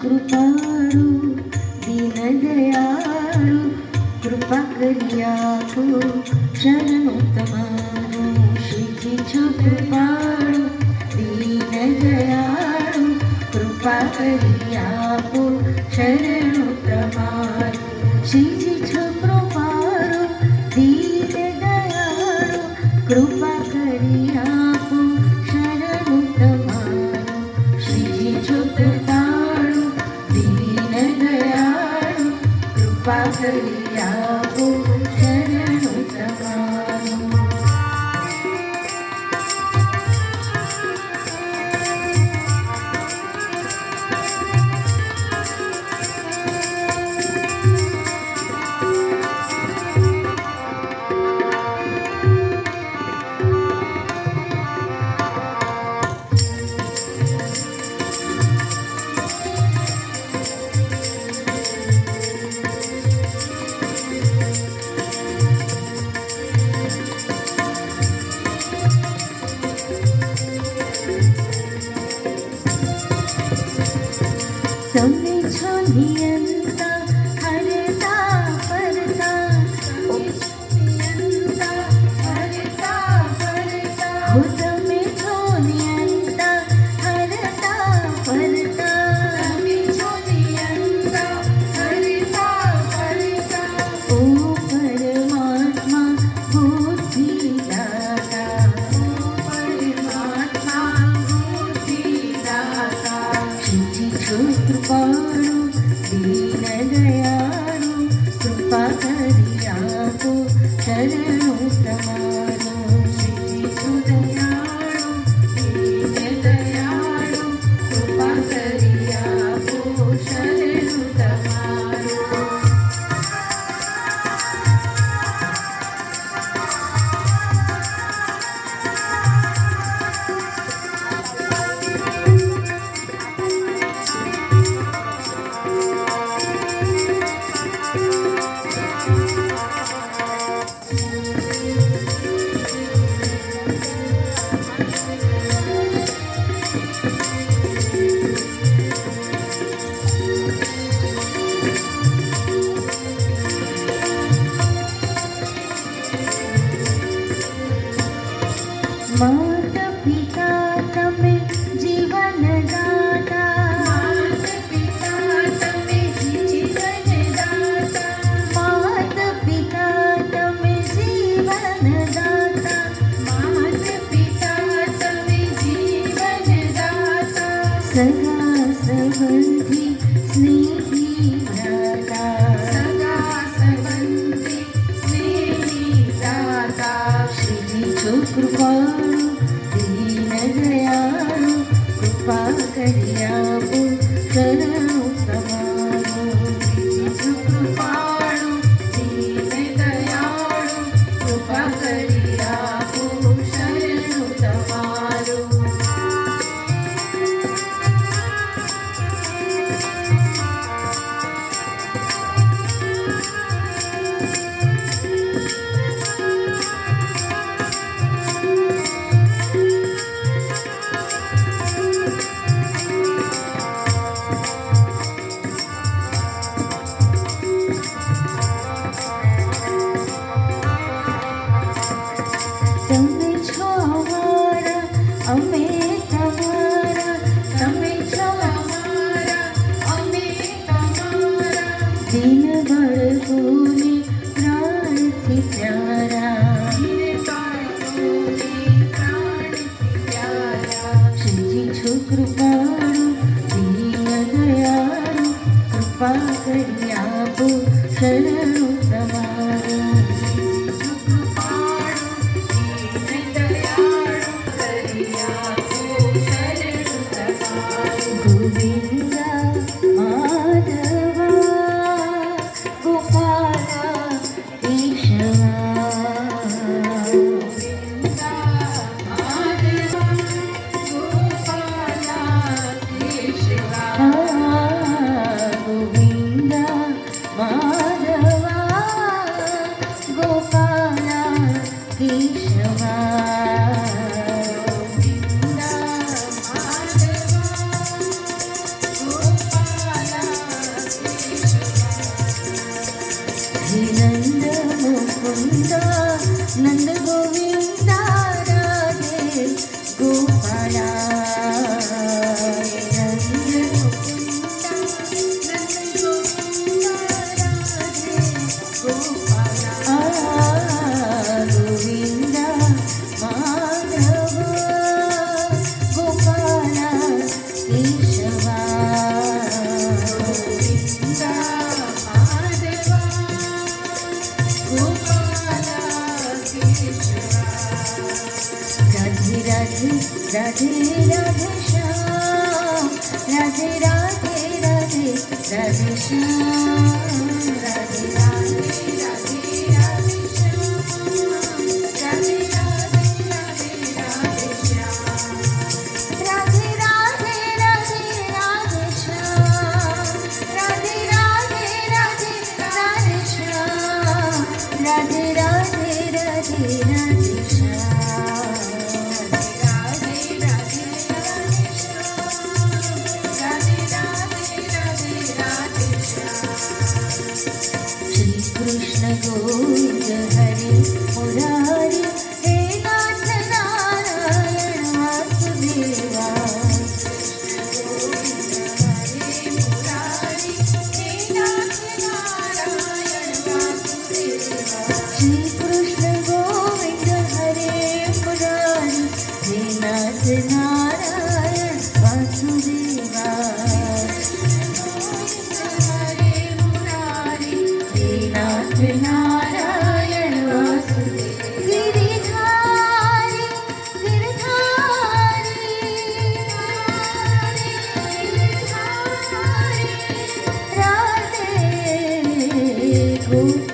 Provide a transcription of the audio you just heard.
કૃપાળુ દીન દયાળુ કૃપા કરી આપો શરણું તમારું. શ્રીજી છો કૃપાળુ દીન દયાળુ કૃપા કરી આપો શરણું તમારું. શ્રીજી છો કૃપાળુ દીન દયાળુ કૃપા કરી આપો શરણું તમારું. શ્રીજી છો કૃપાળુ દીન દયાળુ કૃપા કરી આપો શરણું તમારું. તમે છો નિયંતા હરતા ફરતા, નિયંતા હરતા ફરતા. હો તમે છો નિયંતા હરતા ફરતા, તમે છો નિયંતા હરતા ફરતા. ઓ પરમાત્મા બુદ્ધિદાતા, ઓ પરમાત્મા બુદ્ધિદાતા. શ્રીજી છો કૃપાળુ દીન દયાળુ કૃપા કરી આપો શરણું તમારું. શ્રીજી છો દયાળુ દીન દયાળુ કૃપા કરી આપો શરણું તમારું. માતા પિતા તમે જીવન દાતા, માતા પિતા તમે જીવન દાતા, માતા પિતા તમે જીવન દાતા, માતા પિતા તમે જીવન દાતા. સગા સંબંધી સ્નેહી દાતા, સગા સંબંધી સ્નેહી દાતા. શ્રીજી છો કૃપાળુ દીન દયાળુ કૃપા કરી આપો શરણું તમારું. શ્રીજી છો કૃપાળુ દીન દયાળુ કૃપા કરી આપો શરણું તમારું. તમે છો અમારા અમે તમારા, તમે છો અમારા અમે તમારા. દિન બાળકોને પ્રાણથી પ્યારા, દિન બાળકોને પ્રાણથી પ્યારા. શ્રીજી છો કૃપાળુ દીન દયાળુ કૃપા કરી આપો શરણું તમારું. ગોવિંદા માધવા ગોપાલા કેશવા, ગોવિંદા માધવા ગોપાલા કેશવા, ગોવિંદા માધવા गोविंद हरे मुरारी हे नाथ नारायण वासुदेवा श्री कृष्ण गोविंद हरे मुरारी हे नाथ नारायण वासुदेवा नाथ नारायण वासुदेव गिरिधारी गिरधारी राधे गोपी